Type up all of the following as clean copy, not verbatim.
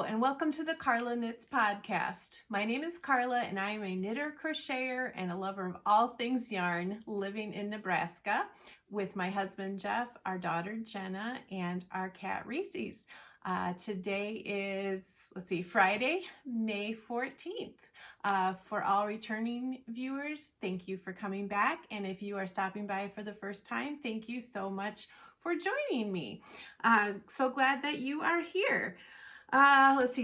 and welcome to the Carla Knits podcast. My name is Carla and I am a knitter, crocheter, and a lover of all things yarn living in Nebraska with my husband Jeff, our daughter Jenna, and our cat Reese's. Today is, Friday, May 14th. For all returning viewers, thank you for coming back. And if you are stopping by for the first time, thank you so much for joining me. So glad that you are here.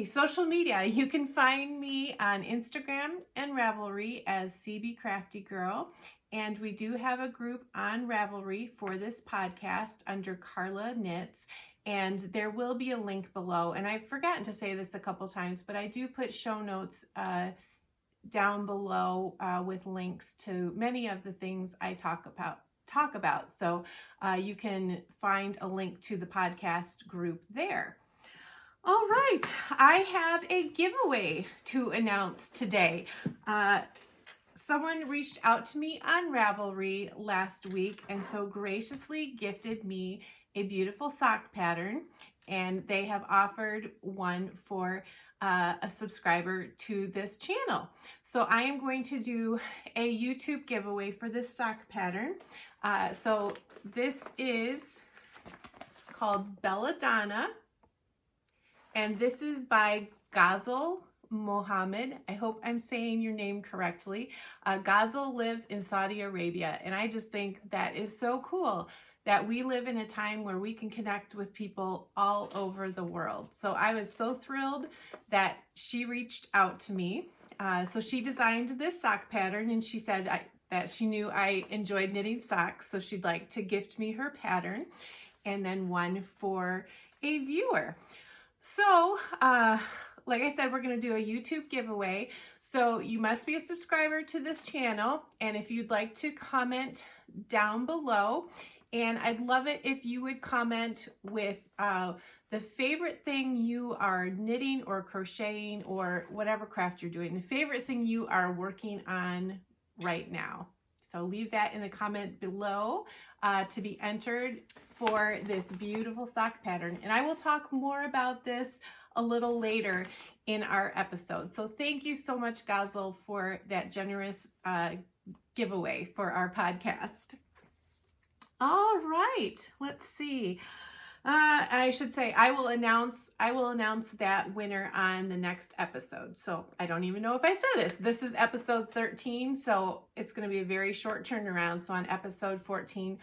Social media. You can find me on Instagram and Ravelry as cbcraftygirl. And we do have a group on Ravelry for this podcast under Carla Knits. And there will be a link below. And I've forgotten to say this a couple times, but I do put show notes down below with links to many of the things I talk about. So you can find a link to the podcast group there. All right, I have a giveaway to announce today. Someone reached out to me on Ravelry last week and so graciously gifted me a beautiful sock pattern, and they have offered one for a subscriber to this channel. So I am going to do a YouTube giveaway for this sock pattern. So this is called Belladonna, and this is by Gazal Mohammed. I hope I'm saying your name correctly. Gazal lives in Saudi Arabia, and I just think that is so cool that we live in a time where we can connect with people all over the world. So I was so thrilled that she reached out to me. So she designed this sock pattern, and she said that she knew I enjoyed knitting socks, so she'd like to gift me her pattern and then one for a viewer. So, like I said, we're going to do a YouTube giveaway. So you must be a subscriber to this channel. And if you'd like to comment down below, and I'd love it if you would comment with the favorite thing you are knitting or crocheting or whatever craft you're doing, the favorite thing you are working on right now. So leave that in the comment below to be entered for this beautiful sock pattern. And I will talk more about this a little later in our episode. So thank you so much, Gazal, for that generous giveaway for our podcast. All right, let's see. I should say I will announce that winner on the next episode. So I don't even know if I said this. This is episode 13, so it's going to be a very short turnaround. So on episode 14,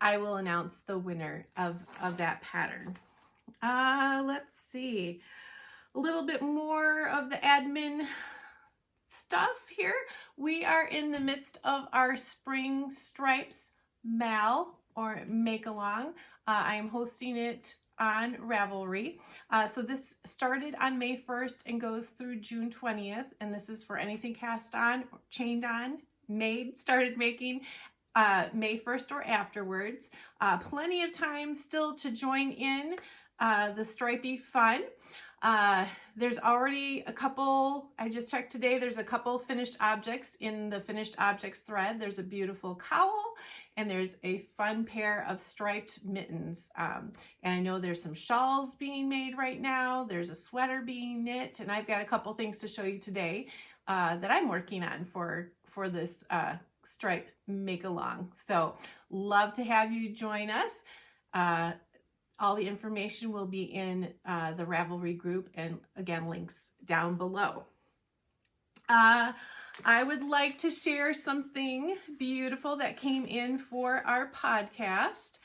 I will announce the winner of that pattern. Let's see. A little bit more of the admin stuff here. We are in the midst of our Spring Stripes MAL or Make Along. I am hosting it on Ravelry. So this started on May 1st and goes through June 20th. And this is for anything cast on, chained on, started making May 1st or afterwards. Plenty of time still to join in the stripey fun. There's already a couple, I just checked today, there's a couple finished objects in the finished objects thread. There's a beautiful cowl and there's a fun pair of striped mittens. And I know there's some shawls being made right now. There's a sweater being knit, and I've got a couple things to show you today that I'm working on for this stripe make along. So love to have you join us. All the information will be in the Ravelry group, and again, links down below. I would like to share something beautiful that came in for our podcast.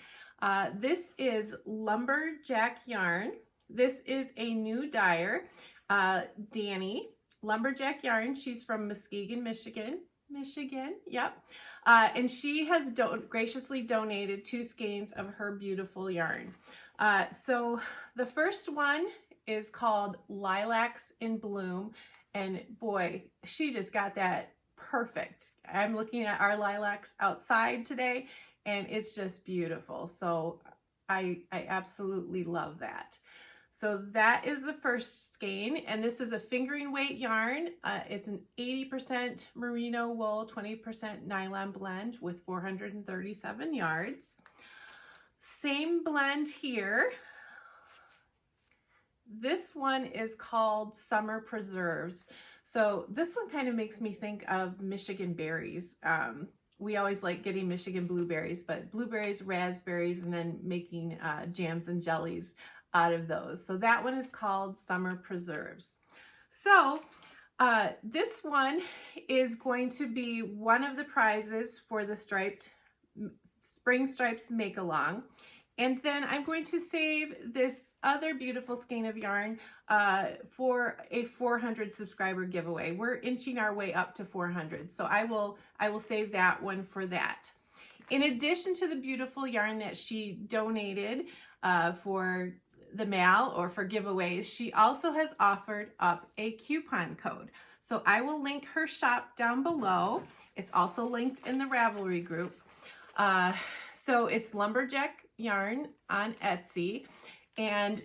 This is Lumberjack yarn. This is a new dyer, Danny. Lumberjack yarn. She's from Muskegon, Michigan. Yep. And she has graciously donated 2 skeins of her beautiful yarn. So the first one is called Lilacs in Bloom, and boy, she just got that perfect. I'm looking at our lilacs outside today, and it's just beautiful. So I absolutely love that. So that is the first skein, and this is a fingering weight yarn. It's an 80% merino wool, 20% nylon blend with 437 yards. Same blend here. This one is called Summer Preserves. So this one kind of makes me think of Michigan berries. We always like getting Michigan blueberries, but blueberries, raspberries, and then making jams and jellies out of those. So that one is called Summer Preserves. So this one is going to be one of the prizes for the Spring Stripes Make-Along. And then I'm going to save this other beautiful skein of yarn for a 400 subscriber giveaway. We're inching our way up to 400, so I will save that one for that. In addition to the beautiful yarn that she donated for the mail or for giveaways, she also has offered up a coupon code. So I will link her shop down below. It's also linked in the Ravelry group. So it's Lumberjack Yarn on Etsy, and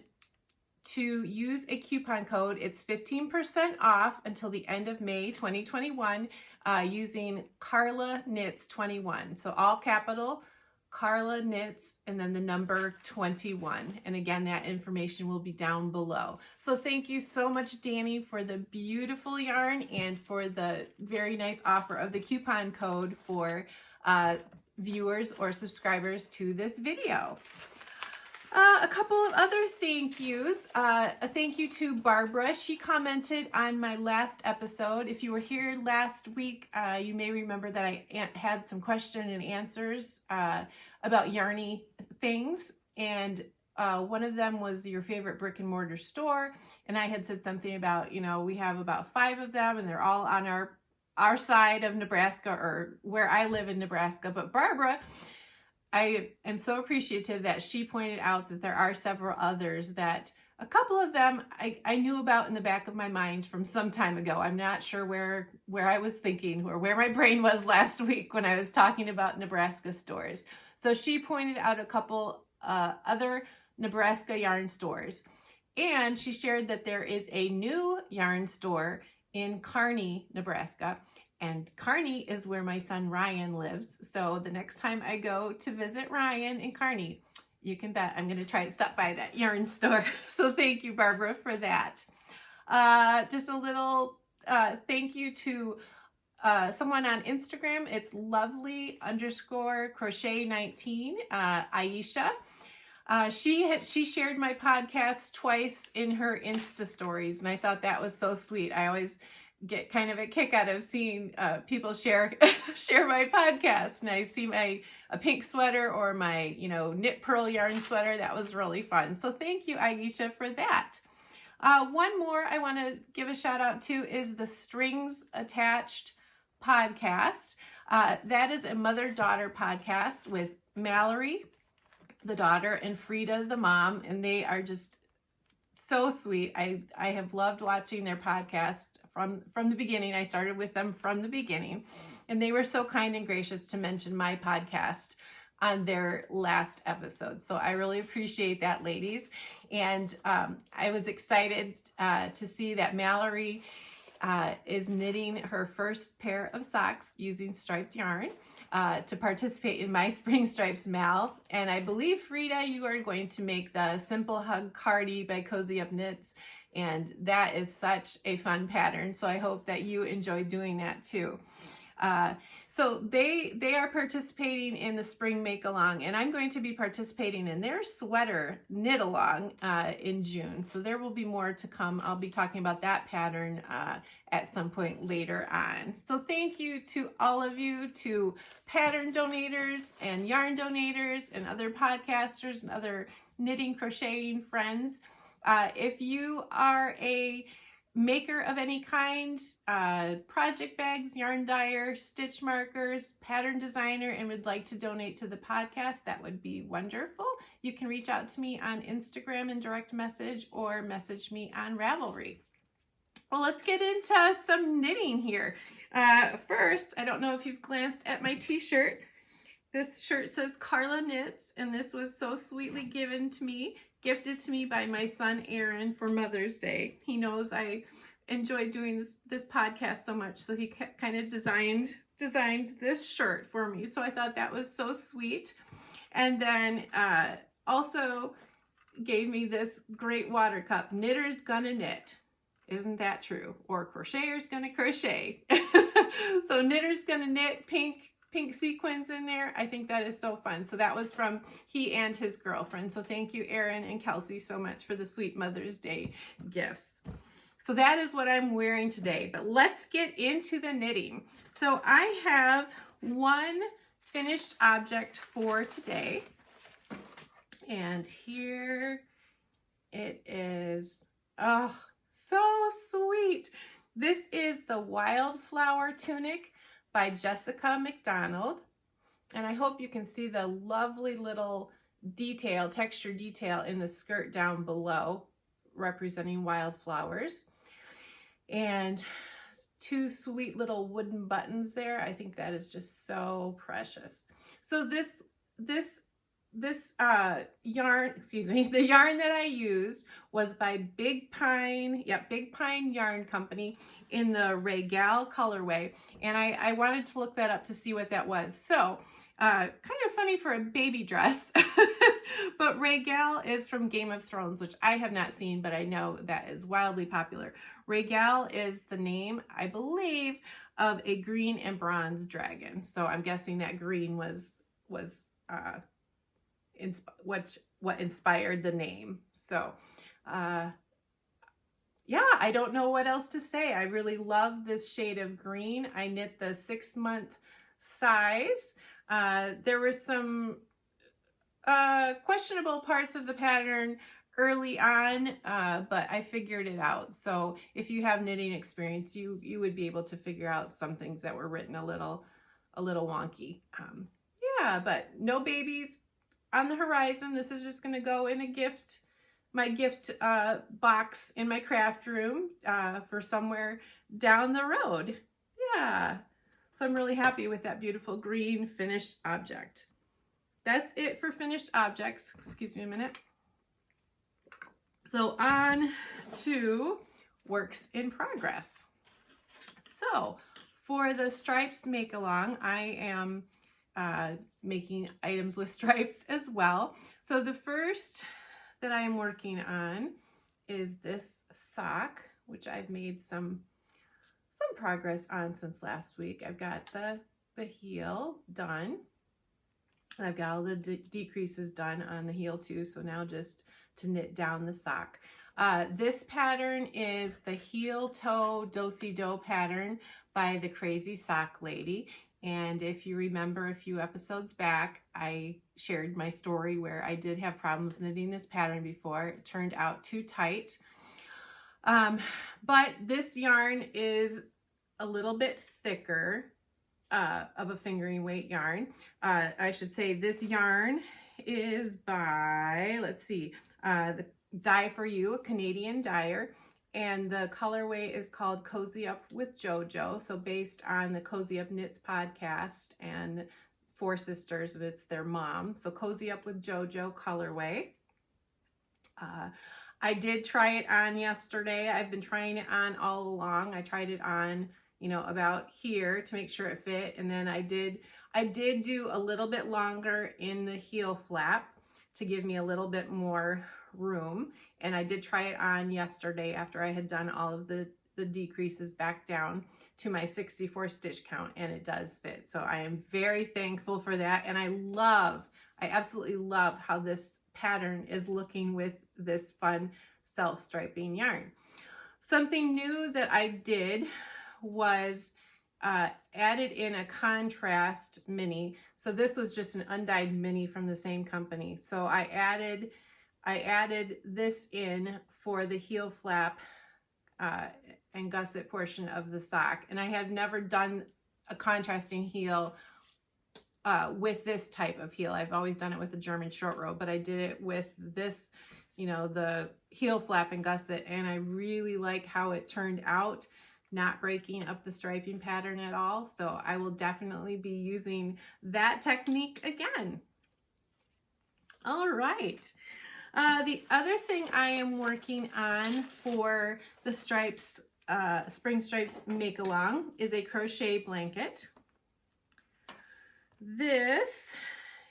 to use a coupon code, it's 15% off until the end of May 2021 using Carla Knits 21. So all capital, Carla Knits, and then the number 21. And again, that information will be down below. So thank you so much, Danny, for the beautiful yarn and for the very nice offer of the coupon code for viewers or subscribers to this video. A couple of other thank yous. A thank you to Barbara. She commented on my last episode. If you were here last week, you may remember that I had some question and answers about yarny things. And one of them was your favorite brick and mortar store. And I had said something about, you know, we have about 5 of them and they're all on our side of Nebraska, or where I live in Nebraska. But Barbara, I am so appreciative that she pointed out that there are several others that a couple of them I knew about in the back of my mind from some time ago. I'm not sure where I was thinking or where my brain was last week when I was talking about Nebraska stores. So she pointed out a couple other Nebraska yarn stores. And she shared that there is a new yarn store in Kearney, Nebraska. And Kearney is where my son Ryan lives. So the next time I go to visit Ryan in Kearney, you can bet I'm going to try to stop by that yarn store. So thank you, Barbara, for that. Just a little thank you to someone on Instagram. It's lovely_crochet19, Aisha. She shared my podcast twice in her Insta stories, and I thought that was so sweet. I always get kind of a kick out of seeing people share my podcast, and I see a pink sweater or my knit pearl yarn sweater. That was really fun. So thank you, Aisha, for that. One more I want to give a shout out to is the Strings Attached podcast. That is a mother-daughter podcast with Mallory, the daughter, and Frida, the mom, and they are just so sweet. I have loved watching their podcast from the beginning. I started with them from the beginning, and they were so kind and gracious to mention my podcast on their last episode. So I really appreciate that, ladies. And I was excited to see that Mallory is knitting her first pair of socks using striped yarn to participate in my Spring Stripes Mal. And I believe, Frida, you are going to make the Simple Hug Cardi by Cozy Up Knits. And that is such a fun pattern. So I hope that you enjoy doing that too. So they are participating in the Spring Make Along, and I'm going to be participating in their sweater knit along in June. So there will be more to come. I'll be talking about that pattern at some point later on. So thank you to all of you, to pattern donators and yarn donators and other podcasters and other knitting, crocheting friends. If you are a maker of any kind, project bags, yarn dyer, stitch markers, pattern designer, and would like to donate to the podcast, that would be wonderful. You can reach out to me on Instagram and direct message, or message me on Ravelry. Well, let's get into some knitting here. First, I don't know if you've glanced at my t-shirt. This shirt says Carla Knits, and this was so sweetly gifted to me by my son Aaron for Mother's Day. He knows I enjoy doing this podcast so much, so he kind of designed this shirt for me. So I thought that was so sweet. And then also gave me this great water cup. Knitter's gonna knit. Isn't that true? Or crocheter's gonna crochet. So knitter's gonna knit, pink sequins in there. I think that is so fun. So that was from he and his girlfriend. So thank you, Erin and Kelsey, so much for the sweet Mother's Day gifts. So that is what I'm wearing today, but let's get into the knitting. So I have one finished object for today, and here it is. Oh, so sweet. This is the Wildflower Tunic by Jessica McDonald, and I hope you can see the lovely little detail, texture detail in the skirt down below, representing wildflowers, and two sweet little wooden buttons there. I think that is just so precious. So this yarn, excuse me, the yarn that I used was by Big Pine Yarn Company in the Ravelry colorway, and I wanted to look that up to see what that was. So kind of funny for a baby dress, but Ravelry is from Game of Thrones, which I have not seen, but I know that is wildly popular. Ravelry is the name, I believe, of a green and bronze dragon. So I'm guessing that green was what inspired the name. So yeah, I don't know what else to say. I really love this shade of green. I knit the 6-month size. There were some questionable parts of the pattern early on, but I figured it out. So if you have knitting experience, you would be able to figure out some things that were written a little wonky. Yeah, but no babies on the horizon. This is just going to go in a gift, my gift box in my craft room for somewhere down the road. Yeah. So I'm really happy with that beautiful green finished object. That's it for finished objects. Excuse me a minute. So on to works in progress. So for the stripes make along, I am making items with stripes as well. So the first that I am working on is this sock, which I've made some progress on since last week. I've got the heel done, and I've got all the decreases done on the heel too, so now just to knit down the sock. This pattern is the heel toe do-si-do pattern by the Crazy Sock Lady, and if you remember a few episodes back, I shared my story where I did have problems knitting this pattern before. It turned out too tight. But this yarn is a little bit thicker of a fingering weight yarn. I should say this yarn is by, let's see, the Dye For You, a Canadian dyer, and the colorway is called Cozy Up with JoJo, so based on the Cozy Up Knits podcast and Four Sisters, and it's their mom. So Cozy Up with JoJo colorway. I did try it on yesterday. I've been trying it on all along. I tried it on, about here to make sure it fit, and then I did do a little bit longer in the heel flap to give me a little bit more room, and I did try it on yesterday after I had done all of the decreases back down to my 64 stitch count, and it does fit. So I am very thankful for that, and I absolutely love how this pattern is looking with this fun self-striping yarn. Something new that I did was added in a contrast mini. So this was just an undyed mini from the same company. So I added this in for the heel flap and gusset portion of the sock. And I have never done a contrasting heel with this type of heel. I've always done it with the German short row, but I did it with this, the heel flap and gusset, and I really like how it turned out, not breaking up the striping pattern at all. So I will definitely be using that technique again. All right. The other thing I am working on for the stripes, spring stripes make along, is a crochet blanket. This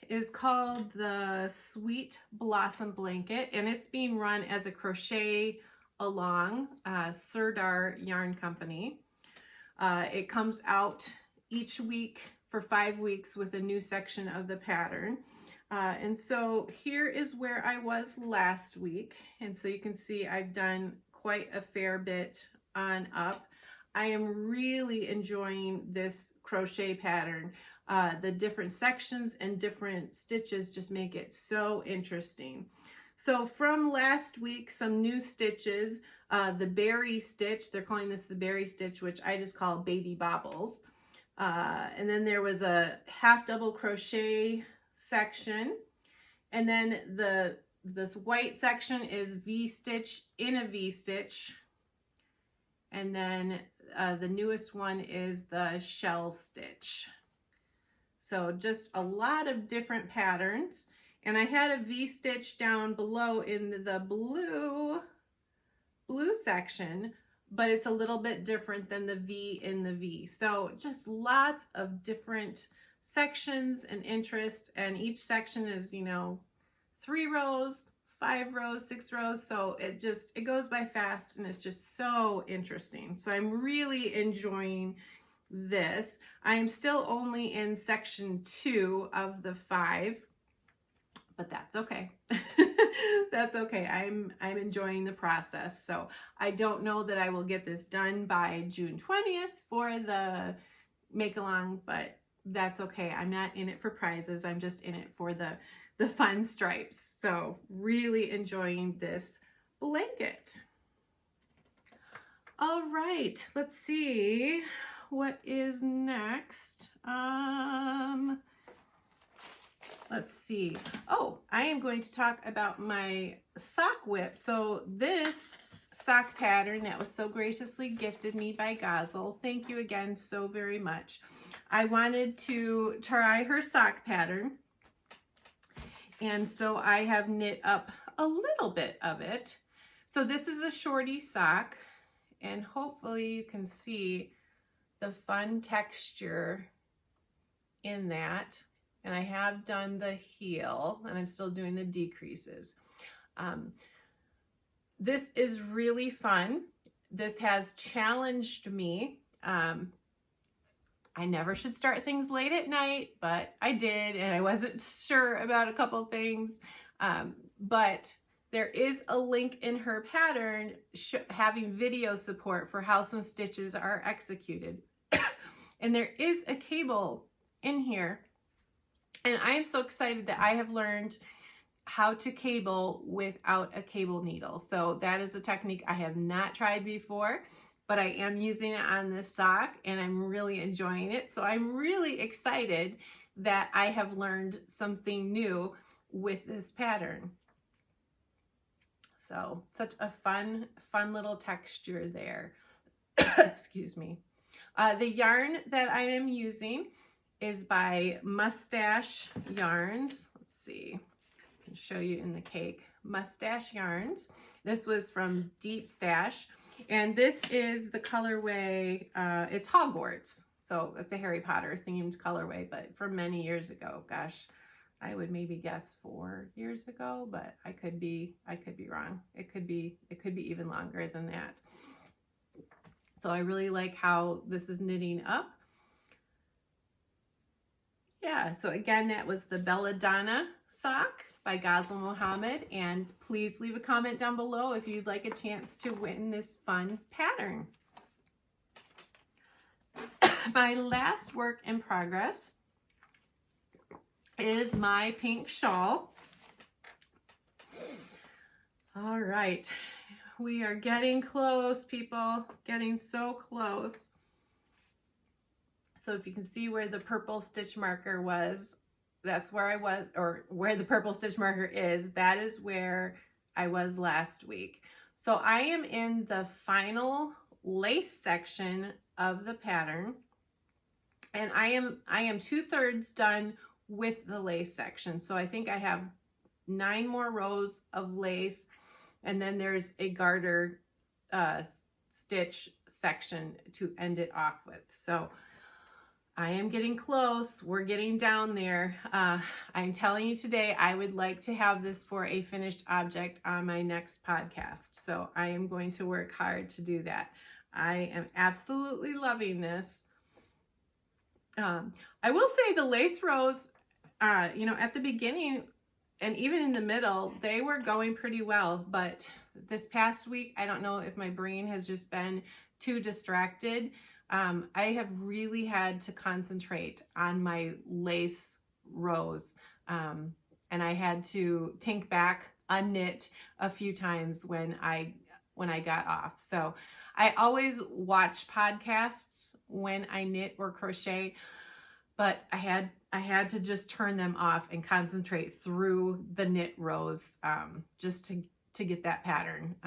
is called the Sweet Blossom Blanket, and it's being run as a crochet along Sirdar Yarn Company. It comes out each week for 5 weeks with a new section of the pattern. And so here is where I was last week. And so you can see I've done quite a fair bit on up. I am really enjoying this crochet pattern. The different sections and different stitches just make it so interesting. So from last week, some new stitches, the berry stitch, they're calling this the berry stitch, which I just call baby bobbles. And then there was a half double crochet section. And then this white section is V-stitch in a V-stitch. And then the newest one is the shell stitch. So just a lot of different patterns. And I had a V-stitch down below in the blue section, but it's a little bit different than the V in the V. So just lots of different sections and interests, and each section is, you know, 3 rows, 5 rows, 6 rows. So it goes by fast, and it's just so interesting. So I'm really enjoying this. I'm still only in section 2 of the 5, but that's okay. That's okay. I'm enjoying the process. So I don't know that I will get this done by June 20th for the make along, but that's okay. I'm not in it for prizes. I'm just in it for the fun stripes. So really enjoying this blanket. All right, let's see what is next. Let's see. Oh, I am going to talk about my sock whip. So this sock pattern that was so graciously gifted me by Gazal. Thank you again so very much. I wanted to try her sock pattern. And so I have knit up a little bit of it. So this is a shorty sock, and hopefully you can see the fun texture in that. And I have done the heel, and I'm still doing the decreases. This is really fun. This has challenged me. I never should start things late at night, but I did, and I wasn't sure about a couple things. But there is a link in her pattern having video support for how some stitches are executed. And there is a cable in here. And I am so excited that I have learned how to cable without a cable needle. So that is a technique I have not tried before, but I am using it on this sock, and I'm really enjoying it. So I'm really excited that I have learned something new with this pattern. So such a fun little texture there. Excuse me. The yarn that I am using is by Mustache Yarns. Let's see, I can show you in the cake. Mustache Yarns. This was from Deep Stash, and this is the colorway, it's Hogwarts. So it's a Harry Potter themed colorway, but from many years ago. Gosh, I would maybe guess 4 years ago, but I could be wrong. It could be even longer than that. So I really like how this is knitting up. Yeah, so again, that was the Belladonna Sock by Gazal Mohammed, and please leave a comment down below if you'd like a chance to win this fun pattern. My last work in progress is my pink shawl. All right, we are getting close, people, getting so close. So if you can see where the purple stitch marker was, that's where I was, or where the purple stitch marker is, that is where I was last week. So I am in the final lace section of the pattern, and I am 2/3 done with the lace section. So I think I have 9 more rows of lace, and then there's a garter stitch section to end it off with. So I am getting close. We're getting down there. I'm telling you today, I would like to have this for a finished object on my next podcast. So I am going to work hard to do that. I am absolutely loving this. I will say the lace rows, at the beginning and even in the middle, they were going pretty well. But this past week, I don't know if my brain has just been too distracted. I have really had to concentrate on my lace rows. And I had to tink back, unknit a few times when I got off. So I always watch podcasts when I knit or crochet, but I had to just turn them off and concentrate through the knit rows, just to get that pattern,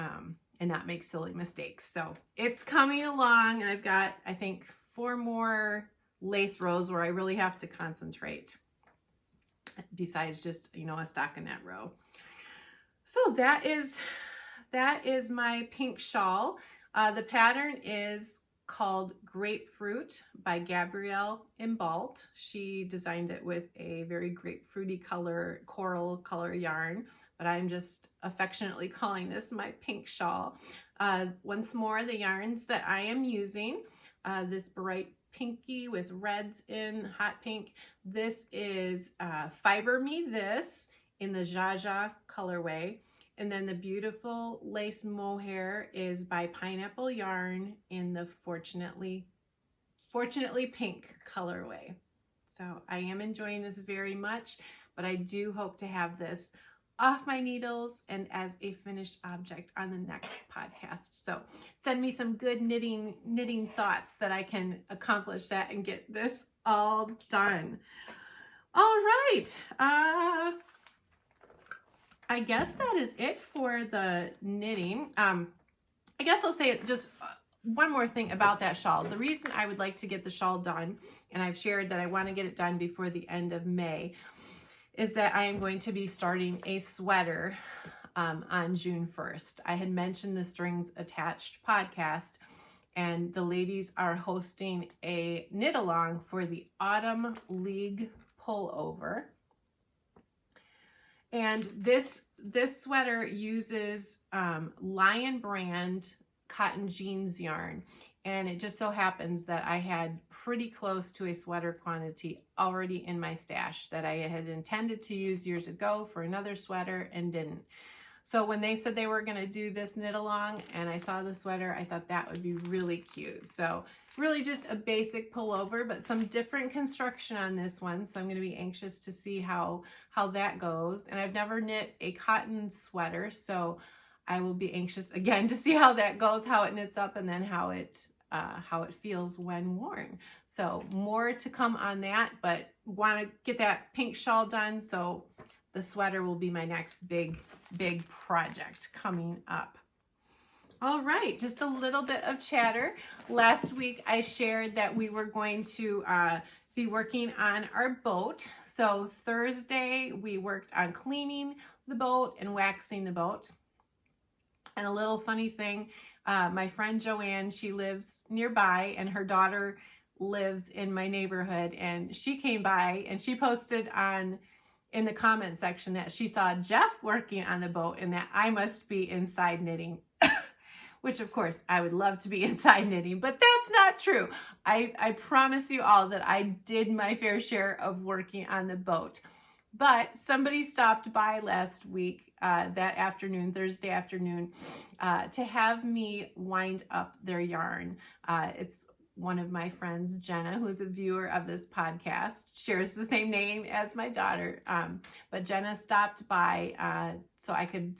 and not make silly mistakes. So it's coming along, and I've got, I think, 4 more lace rows where I really have to concentrate, besides just, a stockinette row. So that is my pink shawl. The pattern is called Grapefruit by Gabrielle Imbault. She designed it with a very grapefruity color, coral color yarn, but I'm just affectionately calling this my pink shawl. Once more, the yarns that I am using, this bright pinky with reds in, hot pink. This is Fiber Me This in the Jaja colorway. And then the beautiful lace mohair is by Pineapple Yarn in the Fortunately Pink colorway. So I am enjoying this very much, but I do hope to have this off my needles and as a finished object on the next podcast. So send me some good knitting thoughts that I can accomplish that and get this all done. All right. I guess that is it for the knitting. I guess I'll say just one more thing about that shawl. The reason I would like to get the shawl done, and I've shared that I want to get it done before the end of May, is that I am going to be starting a sweater on June 1st. I had mentioned the Strings Attached podcast, and the ladies are hosting a knit along for the Autumn League pullover. And this sweater uses Lion brand cotton jeans yarn. And it just so happens that I had pretty close to a sweater quantity already in my stash that I had intended to use years ago for another sweater and didn't. So when they said they were going to do this knit along and I saw the sweater, I thought that would be really cute. So really just a basic pullover, but some different construction on this one. So I'm going to be anxious to see how that goes. And I've never knit a cotton sweater, so I will be anxious again to see how that goes, how it knits up, and then how it feels when worn. So more to come on that, but want to get that pink shawl done. So the sweater will be my next big project coming up. All right, just a little bit of chatter. Last week I shared that we were going to be working on our boat. So Thursday we worked on cleaning the boat and waxing the boat. And a little funny thing, my friend Joanne, she lives nearby and her daughter lives in my neighborhood, and she came by and she posted in the comment section that she saw Jeff working on the boat and that I must be inside knitting. Which of course I would love to be inside knitting, but that's not true. I promise you all that I did my fair share of working on the boat. But somebody stopped by last week, that afternoon, Thursday afternoon, to have me wind up their yarn. It's one of my friends, Jenna, who's a viewer of this podcast, shares the same name as my daughter. But Jenna stopped by so I could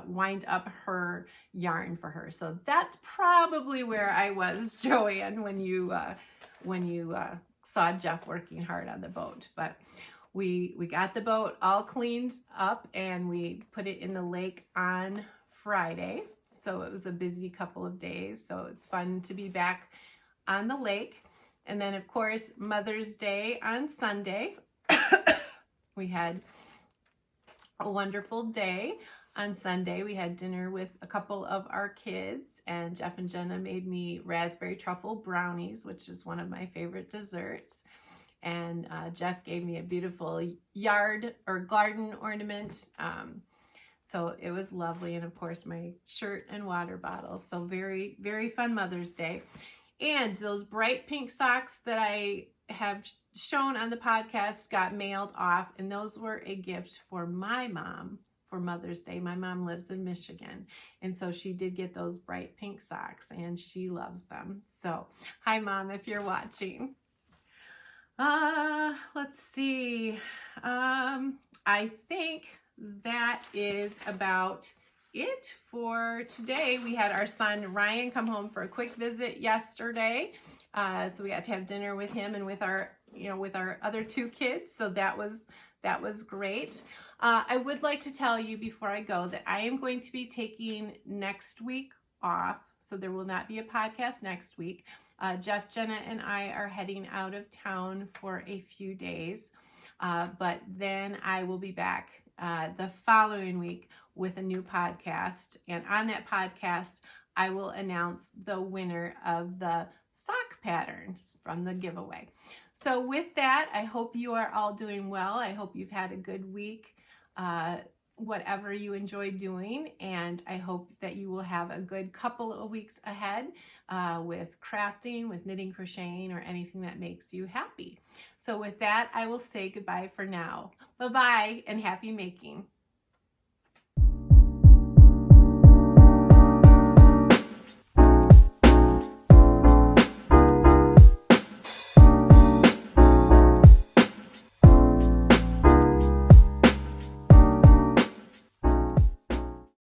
wind up her yarn for her. So that's probably where I was, Joanne, when you saw Jeff working hard on the boat. But we got the boat all cleaned up and we put it in the lake on Friday. So it was a busy couple of days. So it's fun to be back on the lake. And then of course, Mother's Day on Sunday. We had a wonderful day. on Sunday. We had dinner with a couple of our kids, and Jeff and Jenna made me raspberry truffle brownies, which is one of my favorite desserts. And Jeff gave me a beautiful yard or garden ornament. So it was lovely. And of course, my shirt and water bottle. So very, very fun Mother's Day. And those bright pink socks that I have shown on the podcast got mailed off. And those were a gift for my mom for Mother's Day. My mom lives in Michigan. And so she did get those bright pink socks and she loves them. So hi, Mom, if you're watching. Let's see. I think that is about it for today. We had our son Ryan come home for a quick visit yesterday. So we got to have dinner with him and with our, with our other two kids. So that was great. I would like to tell you before I go that I am going to be taking next week off. So there will not be a podcast next week. Jeff, Jenna, and I are heading out of town for a few days, but then I will be back the following week with a new podcast. And on that podcast, I will announce the winner of the sock pattern from the giveaway. So with that, I hope you are all doing well. I hope you've had a good week, whatever you enjoy doing. And I hope that you will have a good couple of weeks ahead with crafting, with knitting, crocheting, or anything that makes you happy. So with that, I will say goodbye for now. Bye-bye and happy making.